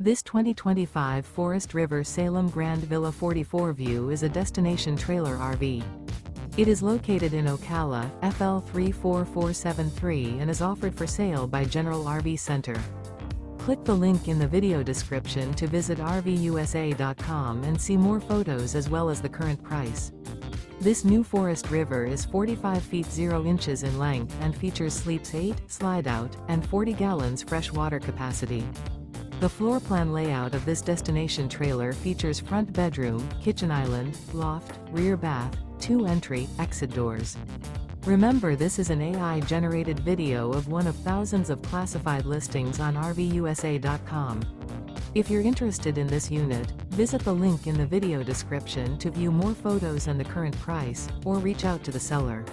This 2025 Forest River Salem Grand Villa 44 View is a destination trailer RV. It is located in Ocala, FL 34473 and is offered for sale by General RV Center. Click the link in the video description to visit RVUSA.com and see more photos as well as the current price. This new Forest River is 45 feet 0 inches in length and features sleeps 8, Slideout, and 40 gallons fresh water capacity. The floor plan layout of this destination trailer features front bedroom, kitchen island, loft, rear bath, 2 entry, exit doors. Remember, this is an AI-generated video of one of thousands of classified listings on RVUSA.com. If you're interested in this unit, visit the link in the video description to view more photos and the current price, or reach out to the seller.